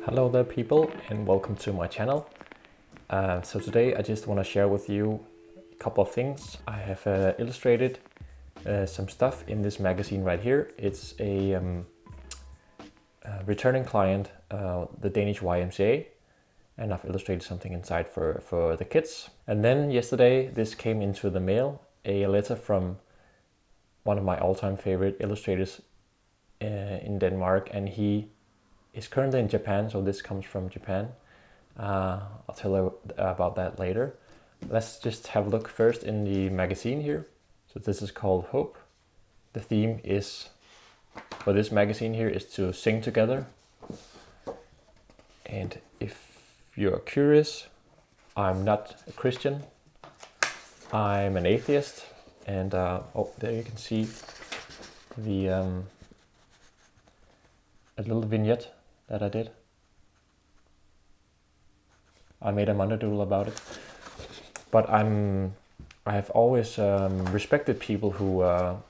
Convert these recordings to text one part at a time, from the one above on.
Hello there people and welcome to my channel. So today I just want to share with you a couple of things. I have illustrated some stuff in this magazine right here. It's a returning client, the Danish YMCA, and I've illustrated something inside for the kids. And then yesterday this came into the mail, a letter from one of my all-time favorite illustrators in Denmark, and he is currently in Japan, so this comes from Japan. I'll tell you about that later. Let's just have a look first in the magazine here. So this is called Hope. The theme is for this magazine here is to sing together. And if you're curious, I'm not a Christian. I'm an atheist. And oh, there you can see the a little vignette that I did. I made a Monday-doodle about it. But I have always respected people who are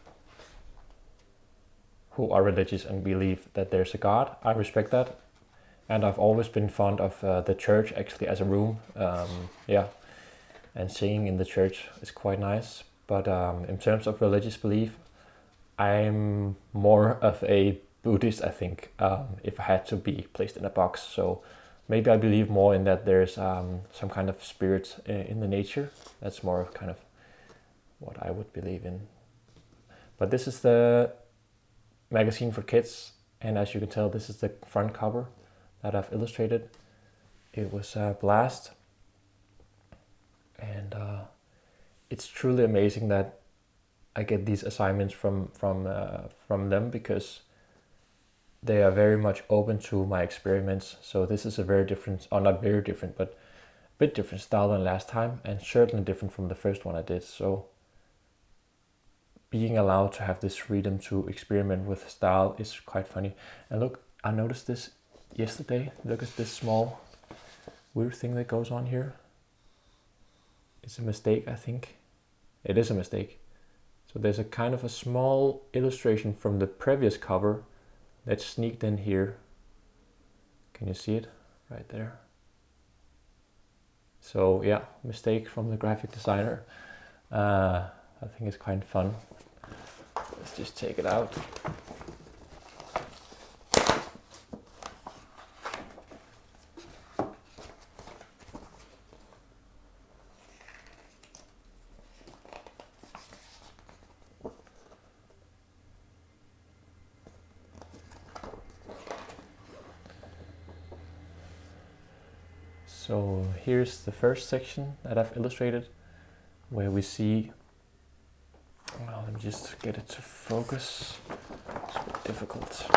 religious and believe that there's a God. I respect that. And I've always been fond of the church actually as a room. And singing in the church is quite nice. But in terms of religious belief, I'm more of a Buddhist, I think, if I had to be placed in a box. So maybe I believe more in that there's some kind of spirit in the nature. That's more kind of what I would believe in. But this is the magazine for kids. And as you can tell, this is the front cover that I've illustrated. It was Blast. And it's truly amazing that I get these assignments from them, because they are very much open to my experiments. So this is a very different, or not very different, but a bit different style than last time, and certainly different from the first one I did. So being allowed to have this freedom to experiment with style is quite funny. And look, I noticed this yesterday. Look at this small weird thing that goes on here. It's a mistake, I think. It is a mistake. So there's a kind of a small illustration from the previous cover that's sneaked in here. Can you see it? Right there. So yeah, mistake from the graphic designer. I think it's quite fun. Let's just take it out. So here's the first section that I've illustrated, where we see, well, let me just get it to focus. It's a bit difficult.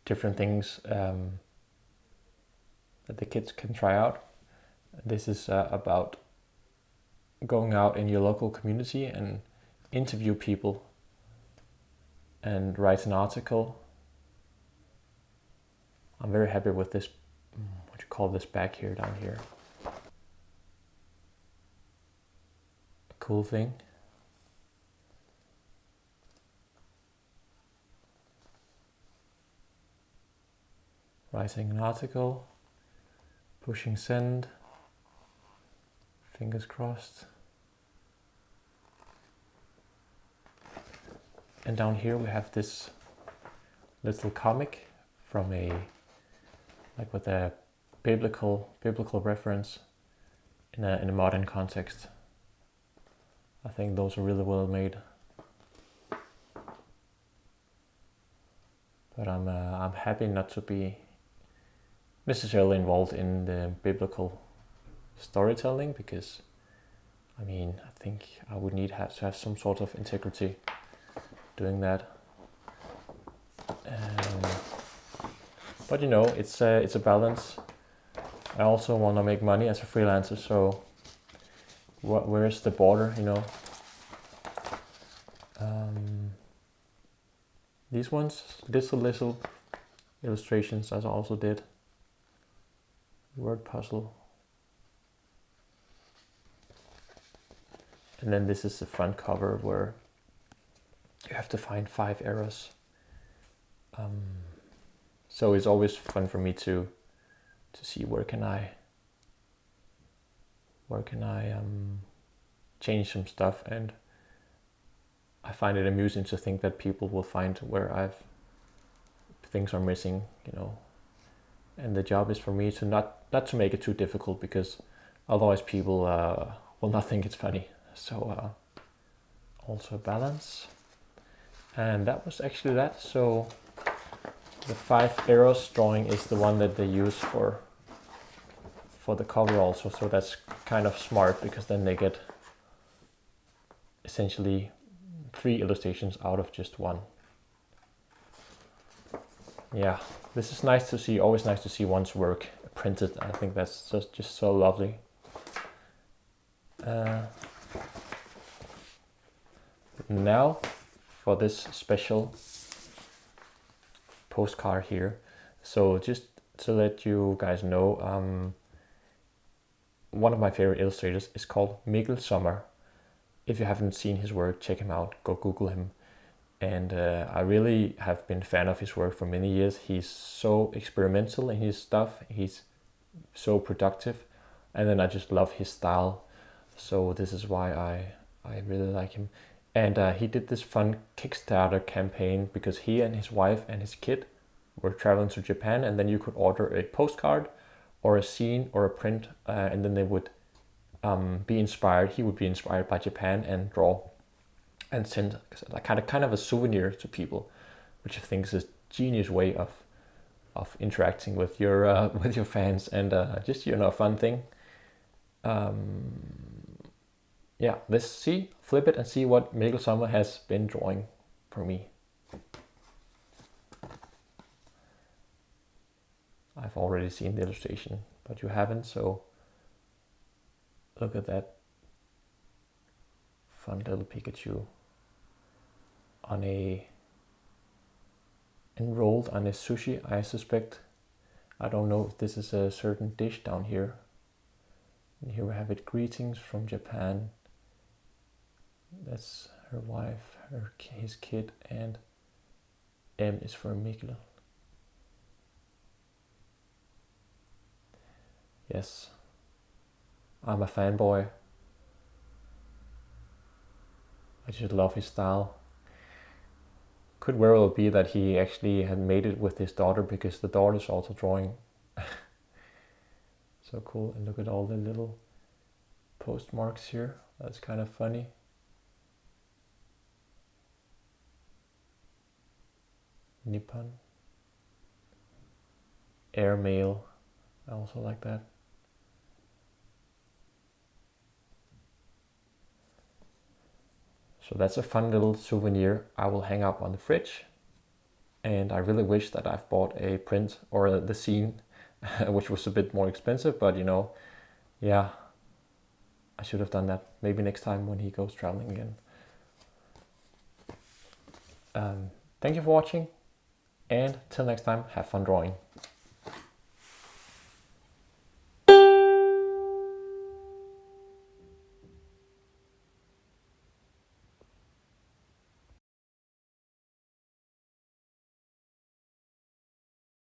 Different things that the kids can try out. This is about going out in your local community and interview people and write an article. I'm very happy with this, what you call this back here, down here. A cool thing. Writing an article, pushing send, fingers crossed. And down here we have this little comic from like with a biblical reference in a modern context. I think those are really well made. But I'm happy not to be necessarily involved in the biblical storytelling, because I mean, I think I would need to have some sort of integrity doing that. But you know, it's a balance. I also want to make money as a freelancer, so where's the border, you know? These ones, little illustrations, as I also did. Word puzzle. And then this is the front cover, where you have to find 5 errors So it's always fun for me to see where can I change some stuff, and I find it amusing to think that people will find where things are missing, and the job is for me to not to make it too difficult, because otherwise people will not think it's funny. So also balance, and that was actually that. So the 5 arrows drawing is the one that they use for the cover also, so that's kind of smart, because then they get essentially 3 illustrations out of just 1. Yeah, this is nice to see, always nice to see one's work printed. I think that's just so lovely. Now for this special postcard here. So just to let you guys know, one of my favorite illustrators is called Mikkel Sommer. If you haven't seen his work, check him out, go Google him. And I really have been a fan of his work for many years. He's so experimental in his stuff, he's so productive, and then I just love his style. So this is why I really like him. And he did this fun Kickstarter campaign, because he and his wife and his kid were traveling to Japan, and then you could order a postcard or a scene or a print, and then they would be inspired. He would be inspired by Japan and draw and send like kind of a souvenir to people, which I think is a genius way of interacting with your fans, and just a fun thing. Yeah, let's flip it and see what Mikkel Sommer has been drawing for me. I've already seen the illustration, but you haven't, so look at that fun little Pikachu enrolled on a sushi, I suspect. I don't know if this is a certain dish down here. And here we have it, greetings from Japan. That's her wife, his kid, and M is for Mikkel. Yes, I'm a fanboy. I just love his style. Could very well be that he actually had made it with his daughter, because the daughter's also drawing. So cool, and look at all the little postmarks here. That's kind of funny. Nippon. Airmail. I also like that. So that's a fun little souvenir I will hang up on the fridge. And I really wish that I've bought a print or the scene, which was a bit more expensive, but yeah, I should have done that. Maybe next time when he goes traveling again. Thank you for watching, and till next time, have fun drawing.